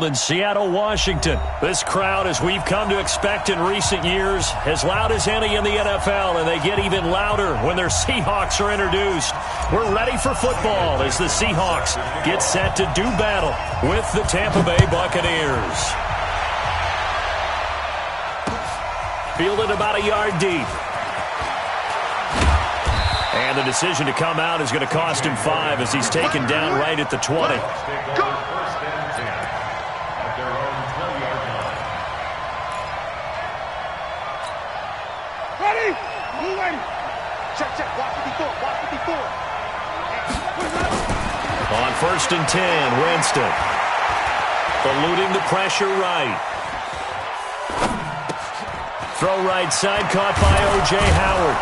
In Seattle, Washington. This crowd, as we've come to expect in recent years, as loud as any in the NFL, and they get even louder when their Seahawks are introduced. We're ready for football as the Seahawks get set to do battle with the Tampa Bay Buccaneers. Fielded about a yard deep. And the decision to come out is going to cost him 5 as he's taken down right at the 20. On 1st and 10, Winston. Eluding the pressure right. Throw right side, caught by O.J. Howard.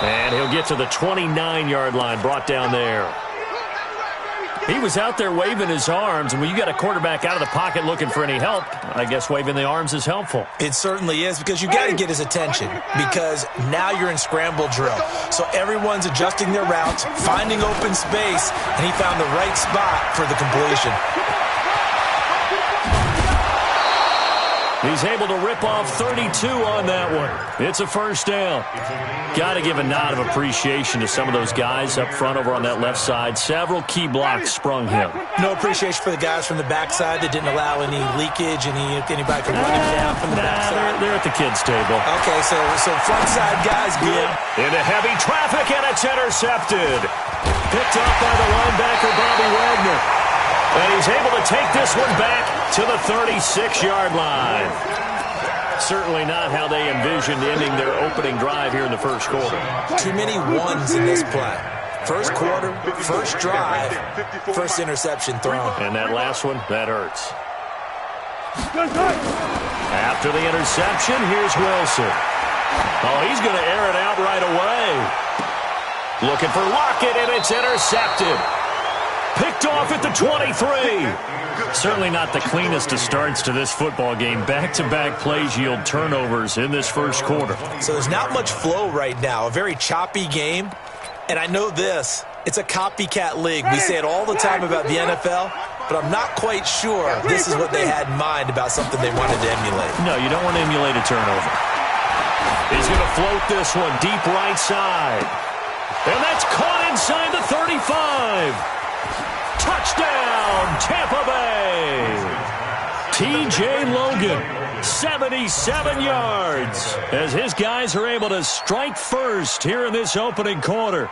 And he'll get to the 29-yard line, brought down there. He was out there waving his arms, and when you got a quarterback out of the pocket looking for any help, I guess waving the arms is helpful. It certainly is, because you got to get his attention, because now you're in scramble drill. So everyone's adjusting their routes, finding open space, and he found the right spot for the completion. He's able to rip off 32 on that one. It's a first down. Got to give a nod of appreciation to some of those guys up front over on that left side. Several key blocks sprung him. No appreciation for the guys from the backside that didn't allow any leakage, anybody could run him down from the backside. They're at the kids' table. Okay, so front side guys, good. Yeah. Into heavy traffic, and it's intercepted. Picked up by the linebacker, Bobby Wagner. And he's able to take this one back to the 36-yard line. Certainly not how they envisioned ending their opening drive here in the first quarter. Too many ones in this play. First quarter, first drive, first interception thrown. And that last one, that hurts. After the interception, here's Wilson. Oh, he's going to air it out right away. Looking for Lockett, and it's intercepted. Picked off at the 23. Certainly not the cleanest of starts to this football game. Back-to-back plays yield turnovers in this first quarter. So there's not much flow right now. A very choppy game. And I know this. It's a copycat league. We say it all the time about the NFL, but I'm not quite sure this is what they had in mind about something they wanted to emulate. No, you don't want to emulate a turnover. He's going to float this one deep right side. And that's caught inside the 35. Touchdown, Tampa Bay. T.J. Logan, 77 yards, as his guys are able to strike first here in this opening quarter.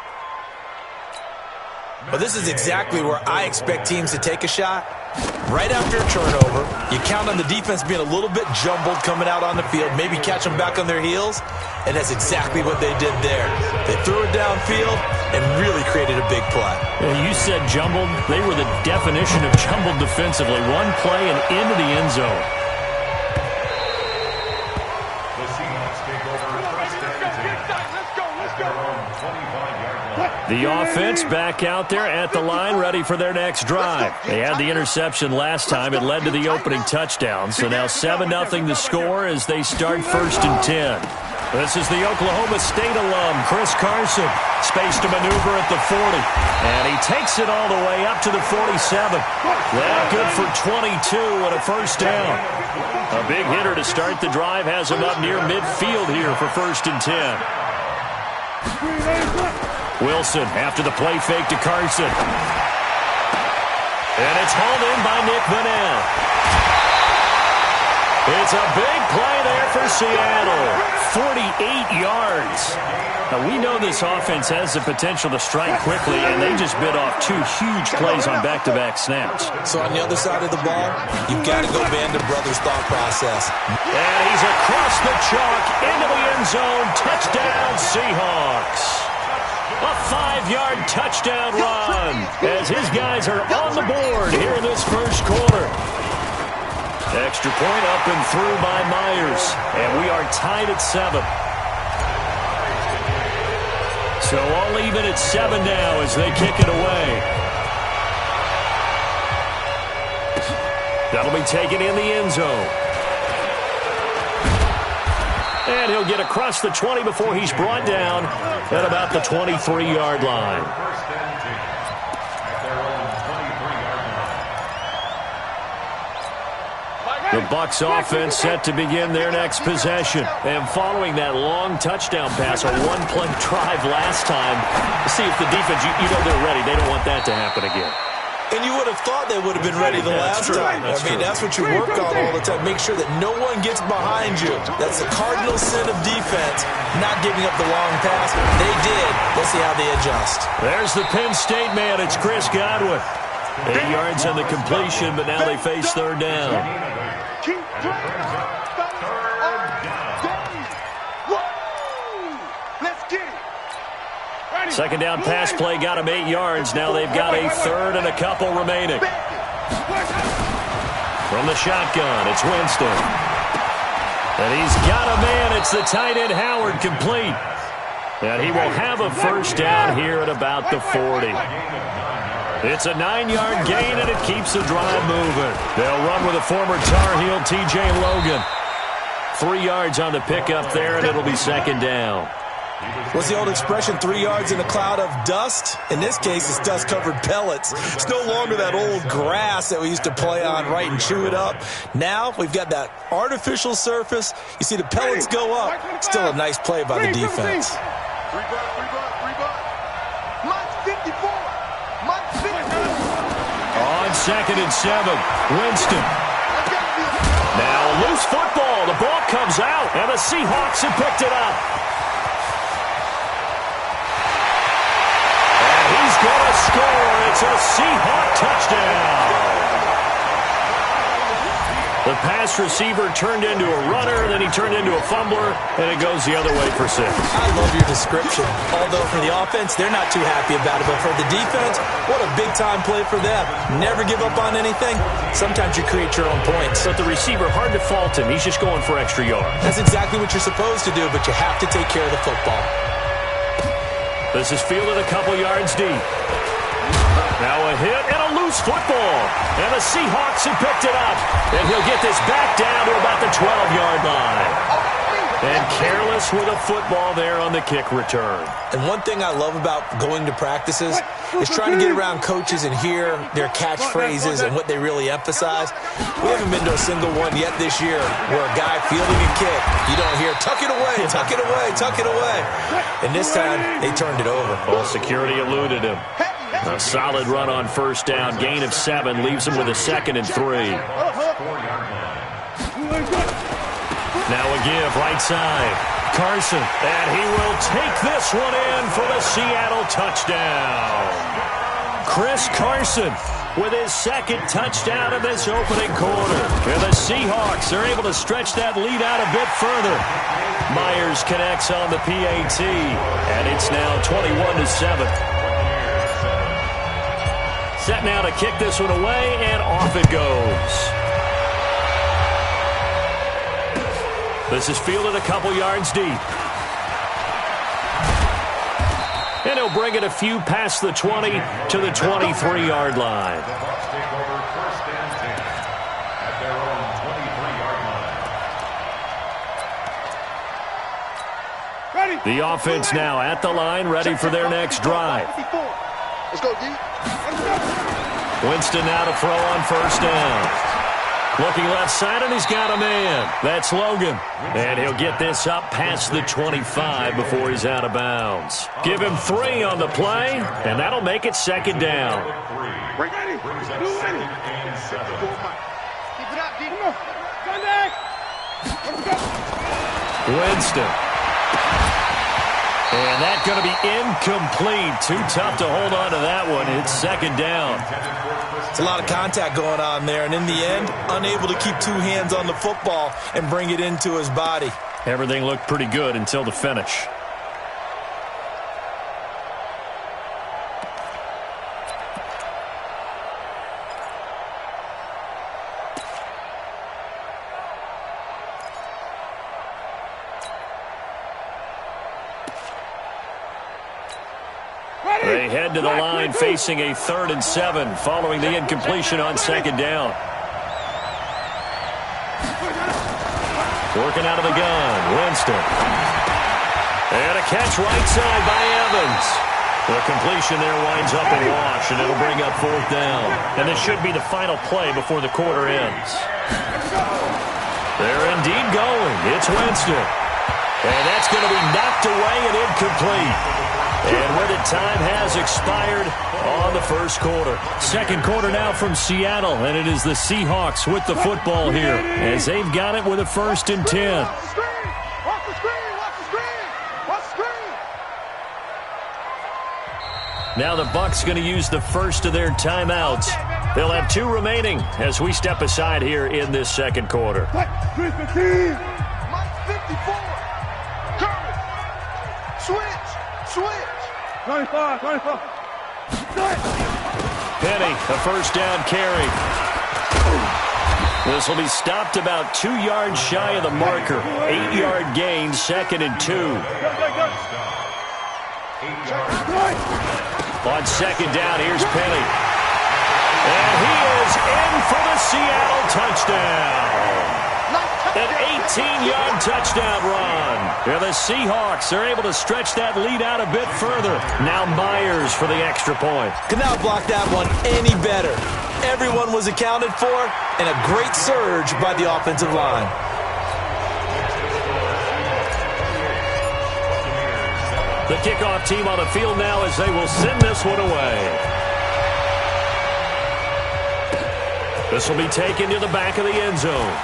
Well, this is exactly where I expect teams to take a shot. Right after a turnover, you count on the defense being a little bit jumbled coming out on the field, maybe catch them back on their heels, and that's exactly what they did there. They threw it downfield and really created a big play. Yeah, you said jumbled. They were the definition of jumbled defensively. One play and into the end zone. The offense back out there at the line, ready for their next drive. They had the interception last time. It led to the opening touchdown. So now 7-0 the score as they start 1st and 10. This is the Oklahoma State alum, Chris Carson. Space to maneuver at the 40. And he takes it all the way up to the 47. That good for 22 and a first down. A big hitter to start the drive has him up near midfield here for 1st and 10. Wilson after the play fake to Carson. And it's hauled in by Nick Vanell. It's a big play there for Seattle. 48 yards. Now, we know this offense has the potential to strike quickly, and they just bit off 2 huge plays on back-to-back snaps. So on the other side of the ball, you've got to go Band of Brothers thought process. And he's across the chalk into the end zone. Touchdown, Seahawks. A 5-yard touchdown run as his guys are on the board here in this first quarter. Extra point up and through by Myers. And we are tied at 7. So all even at 7 now as they kick it away. That'll be taken in the end zone. And he'll get across the 20 before he's brought down at about the 23-yard line. The Bucs offense set to begin their next possession. And following that long touchdown pass, a one-play drive last time, see if the defense, you know they're ready. They don't want that to happen again. And you would have thought they would have been ready the last time. That's what you work on all the time. Make sure that no one gets behind you. That's the cardinal sin of defense, not giving up the long pass. They did. Let's see how they adjust. There's the Penn State man. It's Chris Godwin. 8 yards on the completion, but now they face third down. Second down pass play got him 8 yards. Now they've got a third and a couple remaining. From the shotgun, it's Winston. And he's got a man. It's the tight end Howard complete. And he will have a first down here at about the 40. It's a 9-yard gain, and it keeps the drive moving. They'll run with a former Tar Heel, T.J. Logan. 3 yards on the pickup there, and it'll be second down. What's the old expression, 3 yards in a cloud of dust? In this case, it's dust-covered pellets. It's no longer that old grass that we used to play on, right, and chew it up. Now we've got that artificial surface. You see the pellets go up. Still a nice play by the defense. On 2nd and 7, Winston. Now a loose football. The ball comes out, and the Seahawks have picked it up. He's going to score. It's a Seahawk touchdown. The pass receiver turned into a runner, then he turned into a fumbler, and it goes the other way for 6. I love your description. Although for the offense, they're not too happy about it. But for the defense, what a big-time play for them. Never give up on anything. Sometimes you create your own points. But the receiver, hard to fault him. He's just going for extra yards. That's exactly what you're supposed to do, but you have to take care of the football. This is fielded a couple yards deep. Now a hit and a loose football. And the Seahawks have picked it up. And he'll get this back down to about the 12-yard line. And careless with a football there on the kick return. And one thing I love about going to practices is trying to get around coaches and hear their catchphrases and what they really emphasize. We haven't been to a single one yet this year where a guy fielding a kick, you don't hear, tuck it away, tuck it away, tuck it away. And this time, they turned it over. Well, security eluded him. A solid run on first down. Gain of 7 leaves him with a 2nd and 3. Now a give, right side. Carson, and he will take this one in for the Seattle touchdown. Chris Carson with his 2nd touchdown of this opening quarter. And the Seahawks are able to stretch that lead out a bit further. Myers connects on the PAT, and it's now 21-7. Set now to kick this one away, and off it goes. This is fielded a couple yards deep. And he'll bring it a few past the 20 to the 23-yard line. The offense now at the line, ready for their next drive. Let's go, D. Winston now to throw on first down. Looking left side, and he's got a man. That's Logan. And he'll get this up past the 25 before he's out of bounds. Give him 3 on the play, and that'll make it second down. Winston. And that's going to be incomplete. Too tough to hold on to that one. It's second down. It's a lot of contact going on there, and in the end, unable to keep 2 hands on the football and bring it into his body. Everything looked pretty good until the finish. They head to the line facing a 3rd and 7 following the incompletion on second down. Working out of the gun, Winston. And a catch right side by Evans. The completion there winds up a wash, and it'll bring up 4th down. And this should be the final play before the quarter ends. and going. It's Winston. And that's going to be knocked away and incomplete. And with it, time has expired on the first quarter. Second quarter now from Seattle, and it is the Seahawks with the football here as they've got it with a 1st and 10. Now the Bucs going to use the first of their timeouts. They'll have 2 remaining as we step aside here in this second quarter. Mike 54. Curry. Switch. 25. Penny, a first down carry. This will be stopped about 2 yards shy of the marker. 8-yard gain, 2nd and 2. On 2nd down, here's Penny. And he is in for the Seattle touchdown. An 18-yard touchdown run. Yeah, the Seahawks are able to stretch that lead out a bit further. Now Myers for the extra point. Could not block that one any better. Everyone was accounted for, and a great surge by the offensive line. The kickoff team on the field now as they will send this one away. This will be taken to the back of the end zone.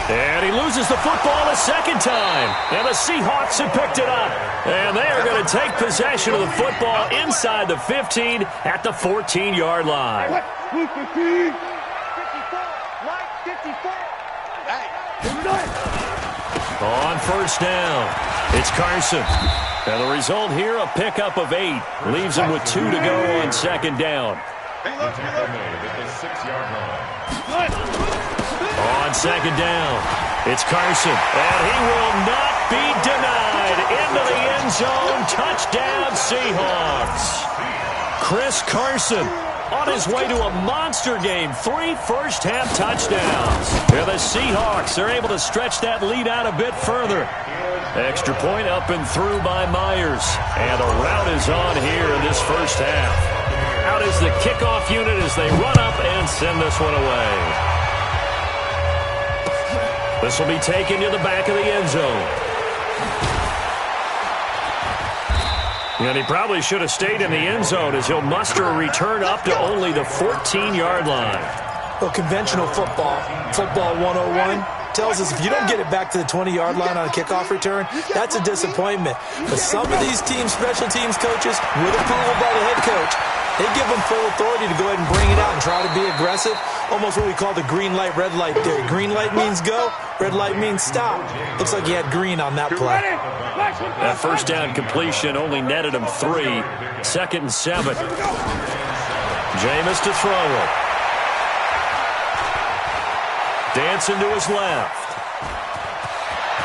And he loses the football a second time. And the Seahawks have picked it up. And they are going to take possession of the football inside the 15 at the 14-yard line. On first down, it's Carson. And the result here, a pickup of 8. Leaves him with 2 to go on 2nd down. On 2nd down, it's Carson. And he will not be denied. Into the end zone. Touchdown, Seahawks. Chris Carson on his way to a monster game. 3 first-half touchdowns. Yeah, the Seahawks are able to stretch that lead out a bit further. Extra point up and through by Myers. And the route is on here in this first half. Out is the kickoff unit as they run up and send this one away. This will be taken to the back of the end zone. And he probably should have stayed in the end zone as he'll muster a return up to only the 14-yard line. Well, conventional football 101, tells us if you don't get it back to the 20-yard line on a kickoff return, that's a disappointment. But some of these special teams coaches, with approval by the head coach, they give them full authority to go ahead and bring it out and try to be aggressive. Almost what we call the green light, red light theory. Green light means go, red light means stop. Looks like he had green on that play. That first down completion only netted him 3. 2nd and 7. Jameis to throw it. Dancing to his left.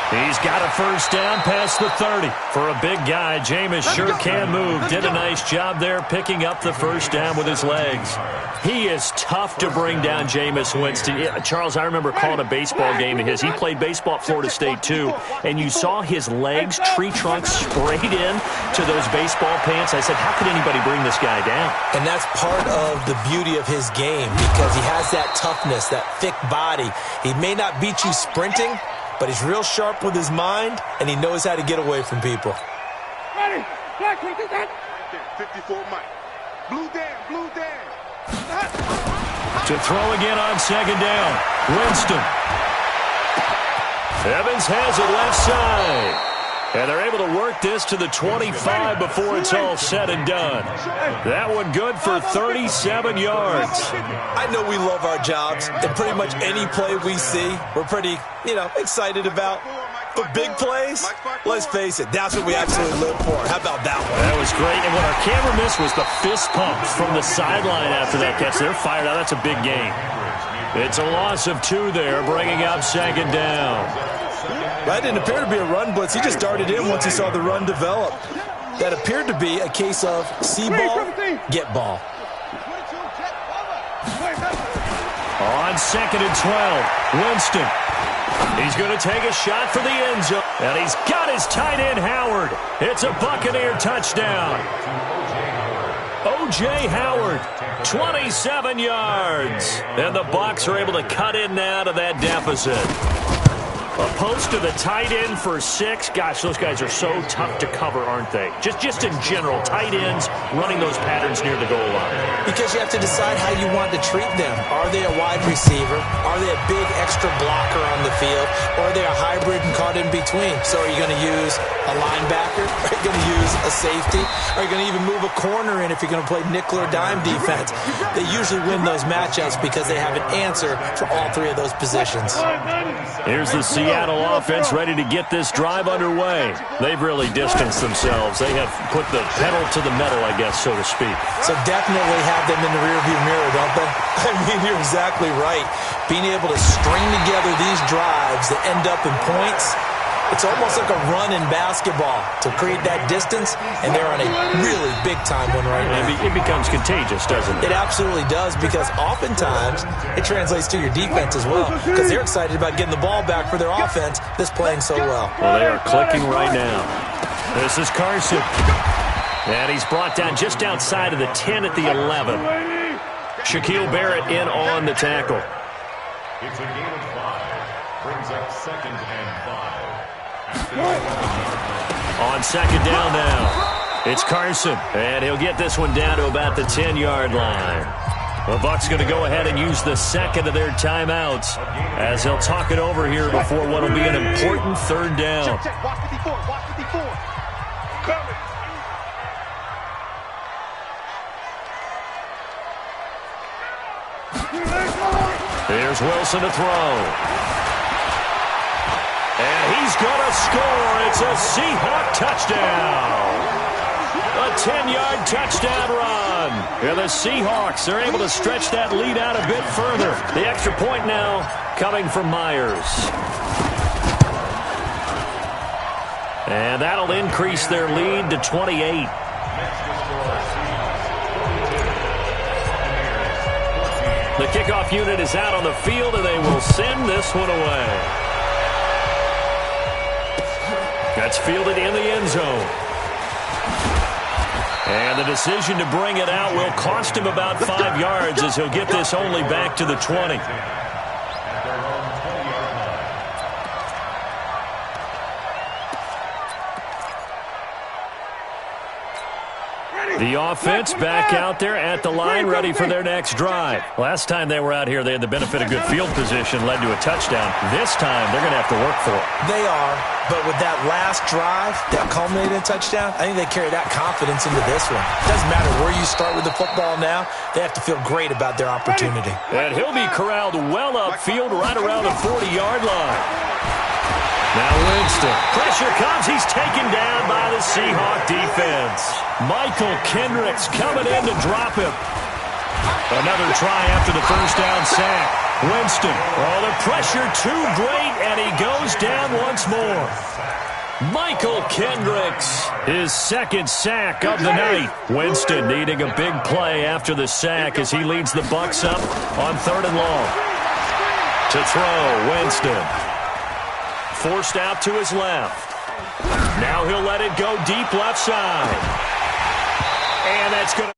He's got a first down past the 30. For a big guy, Jameis sure can move. Did a nice job there picking up the first down with his legs. He is tough to bring down, Jameis Winston. Yeah, Charles, I remember calling a baseball game of his. He played baseball at Florida State, too. And you saw his legs, tree trunks sprayed in to those baseball pants. I said, how could anybody bring this guy down? And that's part of the beauty of his game because he has that toughness, that thick body. He may not beat you sprinting, but he's real sharp with his mind, and he knows how to get away from people. Ready? Black, we did that. 54 Mike. Blue down. To throw again on 2nd down. Winston. Evans has it left side. And they're able to work this to the 25 before it's all said and done. That one good for 37 yards. I know we love our jobs, and pretty much any play we see, we're pretty, excited about. But big plays, let's face it, that's what we absolutely live for. How about that one? That was great. And what our camera missed was the fist pump from the sideline after that catch. They're fired out. That's a big gain. It's a loss of 2 there, bringing up 2nd down. That didn't appear to be a run blitz. He just darted in once he saw the run develop. That appeared to be a case of see ball, get ball. On 2nd and 12, Winston. He's going to take a shot for the end zone. And he's got his tight end, Howard. It's a Buccaneer touchdown. O.J. Howard, 27 yards. And the Bucs are able to cut in now to that deficit. A post to the tight end for 6. Gosh, those guys are so tough to cover, aren't they? Just in general, tight ends running those patterns near the goal line. Because you have to decide how you want to treat them. Are they a wide receiver? Are they a big extra blocker on the field? Or are they a hybrid and caught in between? So are you going to use a linebacker? Are you going to use a safety? Are you going to even move a corner in if you're going to play nickel or dime defense? They usually win those matchups because they have an answer for all 3 of those positions. Here's the Seattle offense ready to get this drive underway. They've really distanced themselves. They have put the pedal to the metal, I guess, so to speak. So definitely have them in the rearview mirror, don't they? I mean, you're exactly right. Being able to string together these drives that end up in points, it's almost like a run in basketball to create that distance, and they're on a really big-time one right now. It becomes contagious, doesn't it? It absolutely does, because oftentimes it translates to your defense as well, because they're excited about getting the ball back for their offense that's playing so well. Well, they are clicking right now. This is Carson. And he's brought down just outside of the 10 at the 11. Shaquille Barrett in on the tackle. It's a gain of 5. Brings up 2nd and 5. On 2nd down now, it's Carson, and he'll get this one down to about the 10-yard line. The Bucs going to go ahead and use the 2nd of their timeouts as he'll talk it over here before what will be an important 3rd down. Check. Watch 54. Watch 54. Coming. Here's Wilson to throw. And he's going to score. It's a Seahawk touchdown. A 10-yard touchdown run. And the Seahawks are able to stretch that lead out a bit further. The extra point now coming from Myers. And that'll increase their lead to 28. The kickoff unit is out on the field, and they will send this one away. That's fielded in the end zone. And the decision to bring it out will cost him about 5 yards as he'll get this only back to the 20. The offense back out there at the line, ready for their next drive. Last time they were out here, they had the benefit of good field position, led to a touchdown. This time, they're going to have to work for it. They are, but with that last drive that culminated in a touchdown, I think they carry that confidence into this one. Doesn't matter where you start with the football now, they have to feel great about their opportunity. And he'll be corralled well upfield right around the 40-yard line. Now Winston. Pressure comes. He's taken down by the Seahawk defense. Michael Kendricks coming in to drop him. Another try after the first down sack. Winston. Oh, the pressure too great, and he goes down once more. Michael Kendricks, his 2nd sack of the night. Winston needing a big play after the sack as he leads the Bucs up on 3rd and long. To throw, Winston. Forced out to his left. Now he'll let it go deep left side. And that's going to...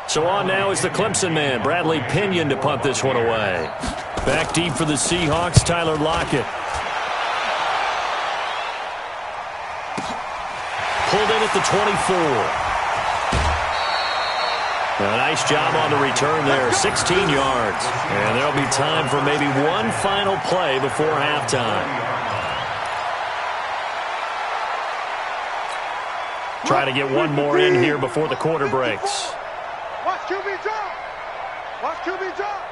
So on now is the Clemson man, Bradley Pinion, to punt this one away. Back deep for the Seahawks, Tyler Lockett. Pulled in at the 24. A nice job on the return there, 16 yards. And there'll be time for maybe one final play before halftime. Try to get one more in here before the quarter breaks. Watch QB drop. Watch QB drop.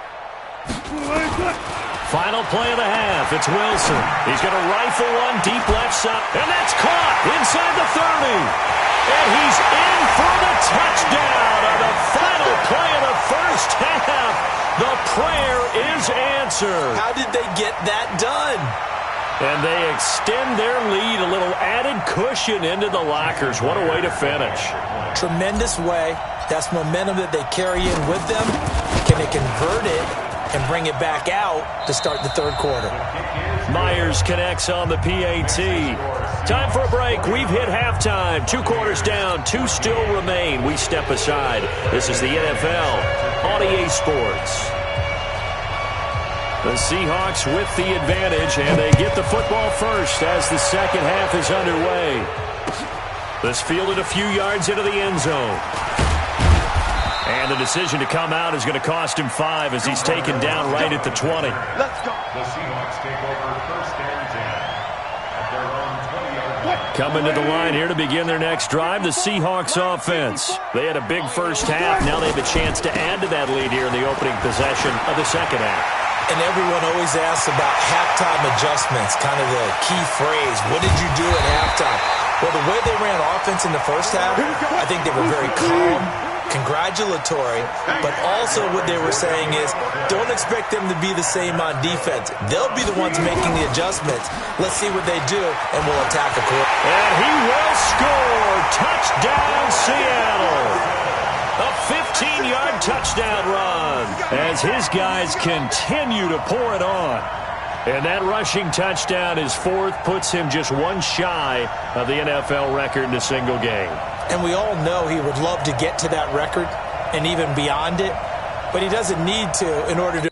Final play of the half. It's Wilson. He's going to rifle one deep left side. And that's caught inside the 30. And he's in for the touchdown on the final play of the first half. The prayer is answered. How did they get that done? And they extend their lead, a little added cushion into the lockers. What a way to finish. Tremendous way. That's momentum that they carry in with them. Can they convert it and bring it back out to start the third quarter. Myers connects on the PAT. Time for a break. We've hit halftime. 2 quarters down. 2 still remain. We step aside. This is the NFL on EA Sports. The Seahawks with the advantage, and they get the football first as the second half is underway. This fielded a few yards into the end zone. And the decision to come out is going to cost him 5 as he's taken down right at the 20. Let's go. The Seahawks take over first and 10 at their own 20-yard line. Coming to the line here to begin their next drive, the Seahawks offense. They had a big first half. Now they have a chance to add to that lead here in the opening possession of the second half. And everyone always asks about halftime adjustments, kind of the key phrase. What did you do at halftime? Well, the way they ran offense in the first half, I think they were very calm, congratulatory, but also what they were saying is don't expect them to be the same on defense. They'll be the ones making the adjustments. Let's see what they do, and we'll attack accordingly. And he will score. Touchdown, Seattle. A 15-yard touchdown run as his guys continue to pour it on. And that rushing touchdown, his 4th, puts him just 1 shy of the NFL record in a single game. And we all know he would love to get to that record and even beyond it, but he doesn't need to in order to